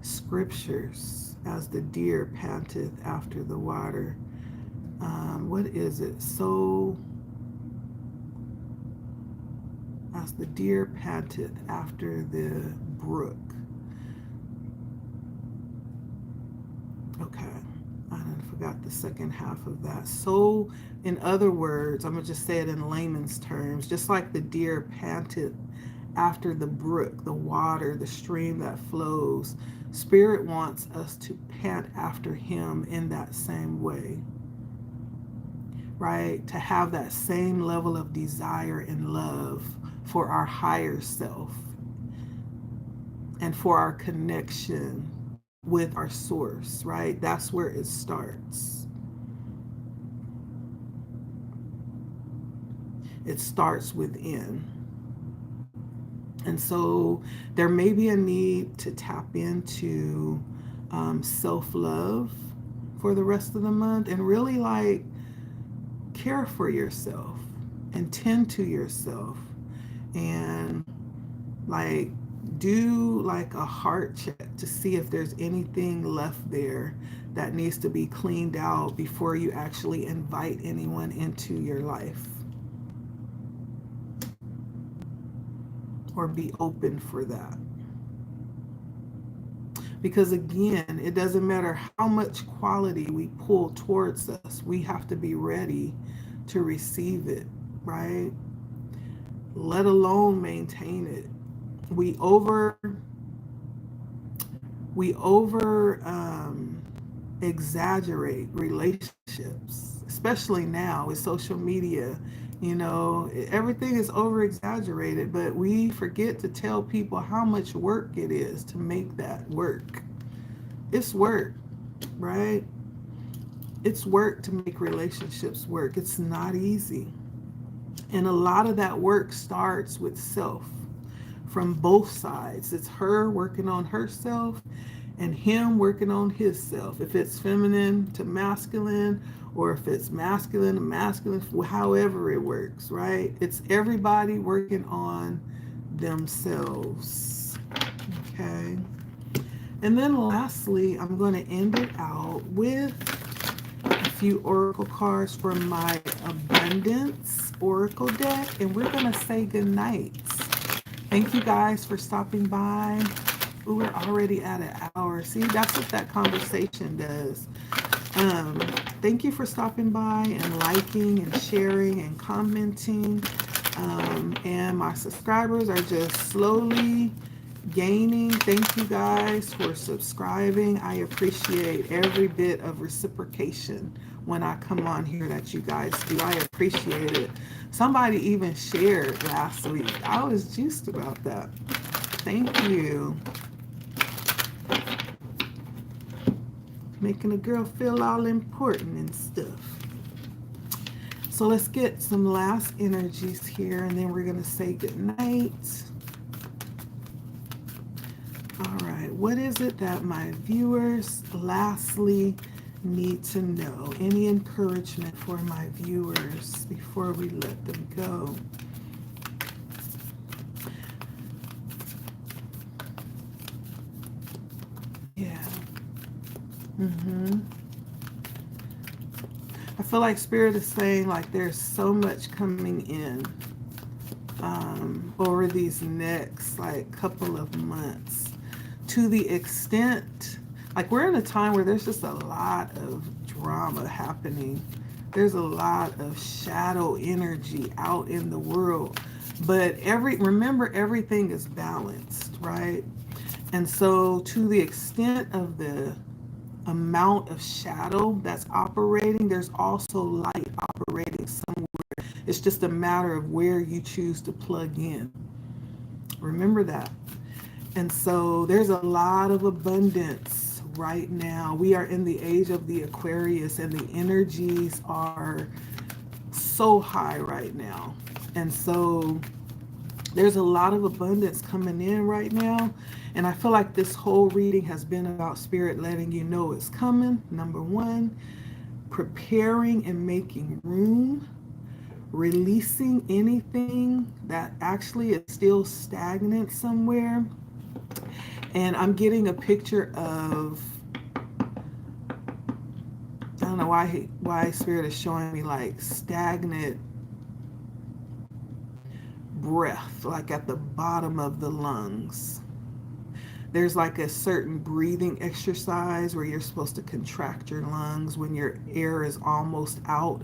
scriptures as the deer panteth after the water. What is it? So, as the deer panteth after the brook. Okay, I forgot the second half of that. So, in other words, I'm going to just say it in layman's terms, just like the deer panteth after the brook, the water, the stream that flows, Spirit wants us to pant after Him in that same way, right? To have that same level of desire and love for our higher self and for our connection with our source, right? That's where it starts. It starts within. And so there may be a need to tap into self-love for the rest of the month and really like care for yourself and tend to yourself and like do like a heart check to see if there's anything left there that needs to be cleaned out before you actually invite anyone into your life or be open for that. Because again, it doesn't matter how much quality we pull towards us, we have to be ready to receive it, right? Let alone maintain it. we over exaggerate relationships, especially now with social media. You know, everything is over exaggerated, but we forget to tell people how much work it is to make that work. It's work, right? It's work to make relationships work. It's not easy. And a lot of that work starts with self from both sides. It's her working on herself and him working on his self. If it's feminine to masculine, or if it's masculine to masculine, however it works, right? It's everybody working on themselves. Okay. And then lastly, I'm going to end it out with a few oracle cards from my abundance oracle deck, and we're going to say good night. Thank you guys for stopping by. Ooh, we're already at an hour. See, that's what that conversation does. Thank you for stopping by and liking and sharing and commenting. And my subscribers are just slowly gaining. Thank you guys for subscribing. I appreciate every bit of reciprocation when I come on here that you guys do. I appreciate it. Somebody even shared last week. I was juiced about that. Thank you. Making a girl feel all important and stuff. So let's get some last energies here, and then we're going to say good night. All right, what is it that my viewers lastly need to know? Any encouragement for my viewers before we let them go? Yeah. I feel like Spirit is saying like there's so much coming in over these next like couple of months, to the extent like we're in a time where there's just a lot of drama happening. There's a lot of shadow energy out in the world, but remember everything is balanced, right? And so to the extent of the amount of shadow that's operating, there's also light operating somewhere. It's just a matter of where you choose to plug in. Remember that. And so there's a lot of abundance right now. We are in the age of the Aquarius, and the energies are so high right now. And so there's a lot of abundance coming in right now. And I feel like this whole reading has been about Spirit letting you know it's coming. Number one, preparing and making room, releasing anything that actually is still stagnant somewhere. And I'm getting a picture of, I don't know why Spirit is showing me like stagnant breath, like at the bottom of the lungs. There's like a certain breathing exercise where you're supposed to contract your lungs when your air is almost out.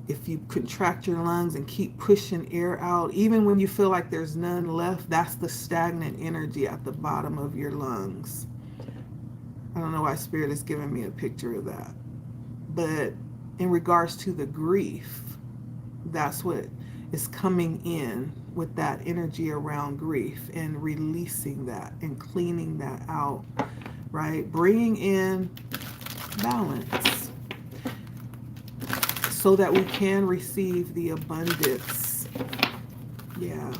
If you contract your lungs and keep pushing air out, even when you feel like there's none left, that's the stagnant energy at the bottom of your lungs. I don't know why Spirit is giving me a picture of that. But in regards to the grief, that's what is coming in with that energy around grief, and releasing that and cleaning that out, right? Bringing in balance so that we can receive the abundance. Yeah.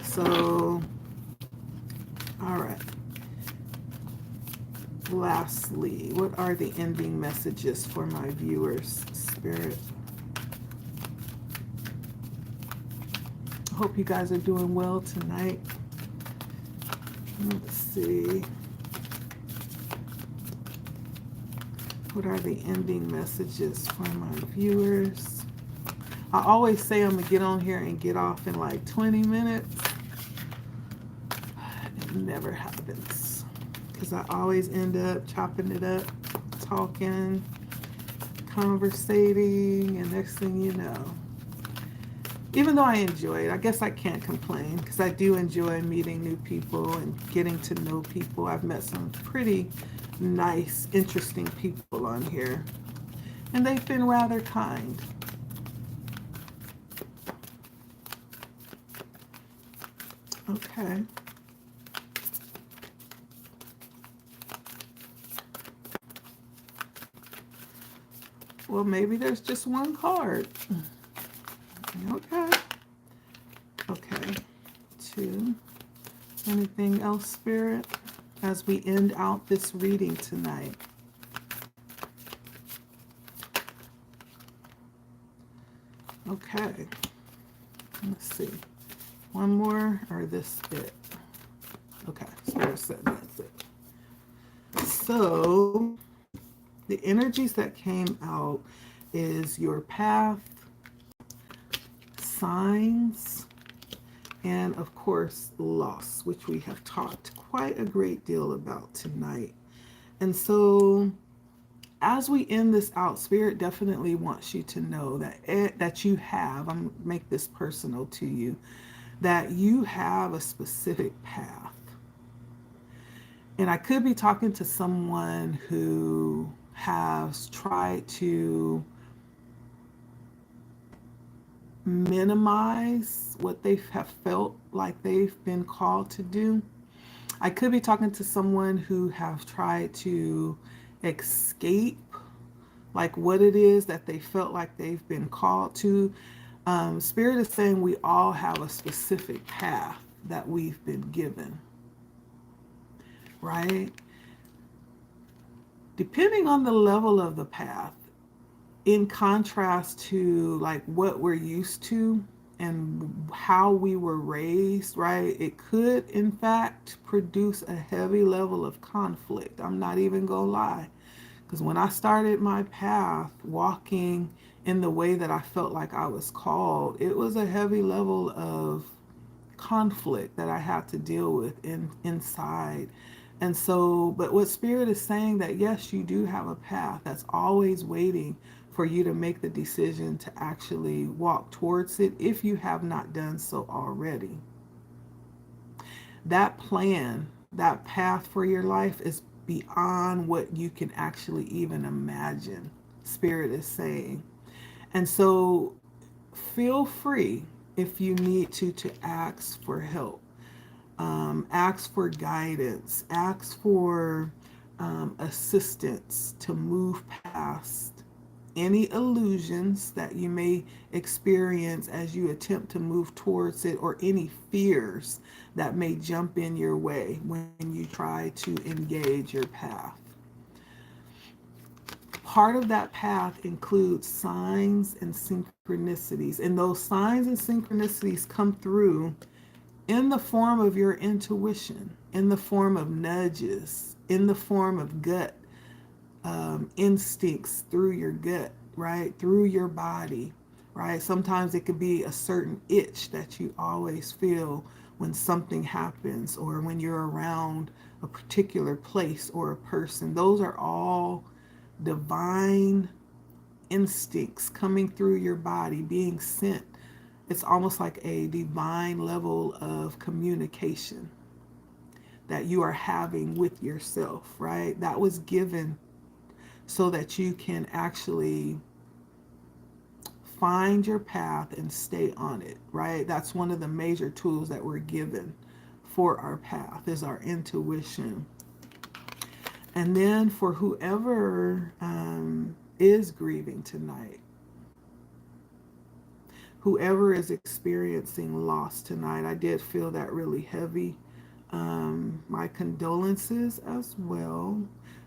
So, all right. Lastly, what are the ending messages for my viewers, Spirit? I hope you guys are doing well tonight. Let's see. What are the ending messages for my viewers? I always say I'm going to get on here and get off in like 20 minutes. It never happens, because I always end up chopping it up, talking, conversating, and next thing you know, even though I enjoy it, I guess I can't complain because I do enjoy meeting new people and getting to know people. I've met some pretty nice, interesting people on here, and they've been rather kind. Okay. Well, maybe there's just one card. Okay. Okay. Two. Anything else, Spirit, as we end out this reading tonight? Okay. Let's see. One more, or this it? Okay. Spirit said that's it. So, the energies that came out is your path, signs, and of course, loss, which we have talked quite a great deal about tonight. And so, as we end this out, Spirit definitely wants you to know that you have, I'm going to make this personal to you, that you have a specific path. And I could be talking to someone who has tried to minimize what they have felt like they've been called to do. I could be talking to someone who have tried to escape like what it is that they felt like they've been called to. Spirit is saying we all have a specific path that we've been given, right? Depending on the level of the path, in contrast to like what we're used to and how we were raised, right? It could, in fact, produce a heavy level of conflict. I'm not even gonna lie. Because when I started my path walking in the way that I felt like I was called, it was a heavy level of conflict that I had to deal with inside. And so, but what Spirit is saying that yes, you do have a path that's always waiting for you to make the decision to actually walk towards it if you have not done so already. That plan, that path for your life is beyond what you can actually even imagine, Spirit is saying. And so feel free if you need to ask for help, ask for guidance, ask for assistance to move past any illusions that you may experience as you attempt to move towards it, or any fears that may jump in your way when you try to engage your path. Part of that path includes signs and synchronicities, and those signs and synchronicities come through in the form of your intuition, in the form of nudges, in the form of gut instincts through your gut, right? Through your body, right? Sometimes it could be a certain itch that you always feel when something happens or when you're around a particular place or a person. Those are all divine instincts coming through your body, being sent. It's almost like a divine level of communication that you are having with yourself, right? That was given so that you can actually find your path and stay on it, right? That's one of the major tools that we're given for our path is our intuition. And then for whoever is grieving tonight, whoever is experiencing loss tonight, I did feel that really heavy. My condolences as well.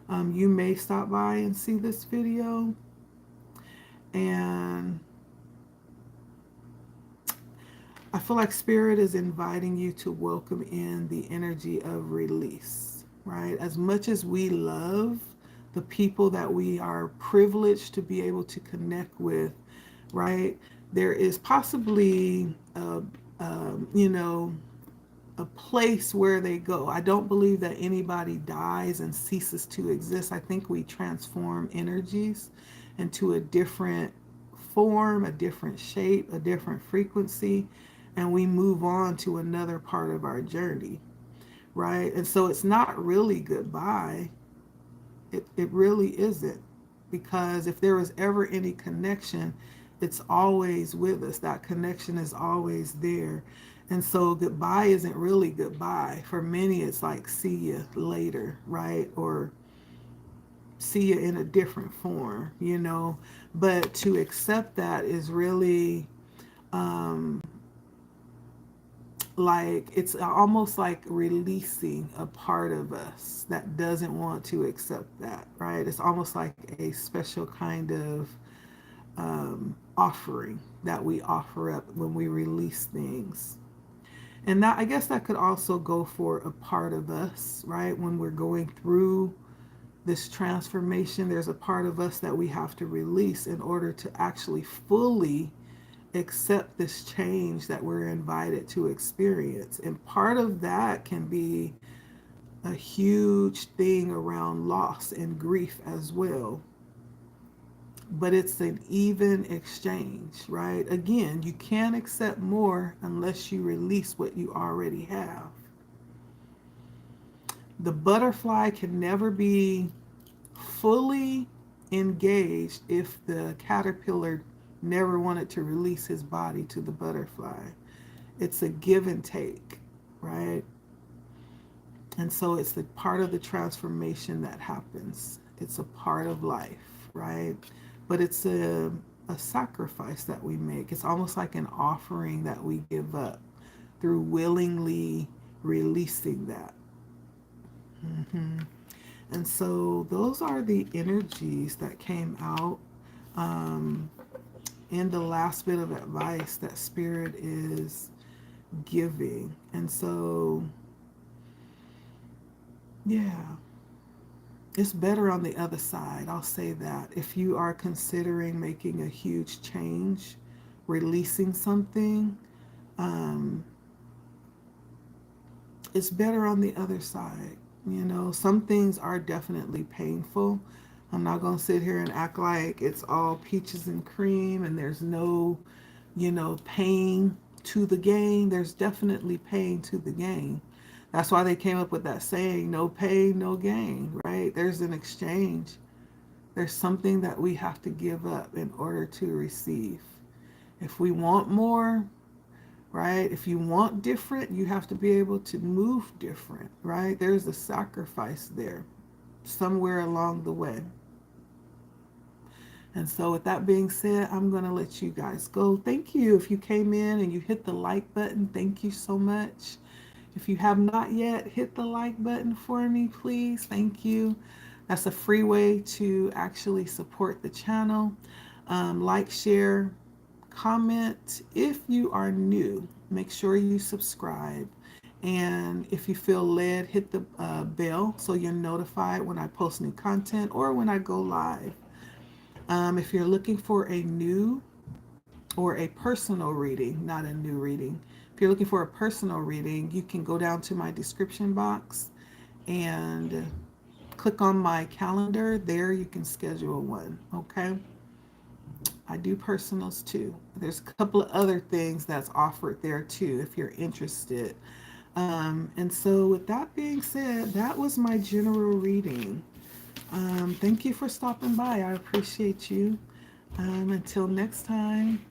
You may stop by and see this video, and I feel like Spirit is inviting you to welcome in the energy of release, right? As much as we love the people that we are privileged to be able to connect with, right? There is possibly a place where they go. I don't believe that anybody dies and ceases to exist. I think we transform energies into a different form, a different shape, a different frequency, and we move on to another part of our journey, right? And so it's not really goodbye. It really isn't. Because if there was ever any connection, it's always with us. That connection is always there. And so goodbye isn't really goodbye. For many, it's like see you later, right? Or see you in a different form, you know. But to accept that is really um, like it's almost like releasing a part of us that doesn't want to accept that, right? It's almost like a special kind of offering that we offer up when we release things. And that, I guess, that could also go for a part of us, right? When we're going through this transformation, there's a part of us that we have to release in order to actually fully accept this change that we're invited to experience. And part of that can be a huge thing around loss and grief as well. But it's an even exchange, right? Again, you can't accept more unless you release what you already have. The butterfly can never be fully engaged if the caterpillar never wanted to release his body to the butterfly. It's a give and take, right? And so it's the part of the transformation that happens. It's a part of life, right? But it's a sacrifice that we make. It's almost like an offering that we give up through willingly releasing that. Mm-hmm. And so those are the energies that came out um, in the last bit of advice that Spirit is giving. And so, yeah, it's better on the other side. I'll say that. If you are considering making a huge change, releasing something, um, it's better on the other side. You know, some things are definitely painful. I'm not going to sit here and act like it's all peaches and cream and there's no, you know, pain to the gain. There's definitely pain to the gain. That's why they came up with that saying, no pain, no gain, right? There's an exchange. There's something that we have to give up in order to receive. If we want more, right? If you want different, you have to be able to move different, right? There's a sacrifice there somewhere along the way. And so with that being said, I'm going to let you guys go. Thank you. If you came in and you hit the like button, thank you so much. If you have not yet, hit the like button for me, please. Thank you. That's a free way to actually support the channel. Like, share, comment. If you are new, make sure you subscribe. And if you feel led, hit the bell so you're notified when I post new content or when I go live. If you're looking for a new or a personal reading, not a new reading, if you're looking for a personal reading, you can go down to my description box and click on my calendar. There you can schedule one, okay? I do personals too. There's a couple of other things that's offered there too if you're interested. And so with that being said, that was my general reading. Thank you for stopping by. I appreciate you. Until next time,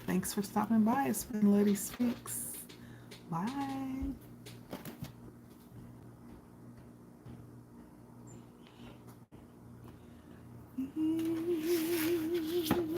thanks for stopping by. It's been LettiSpeaks. Bye.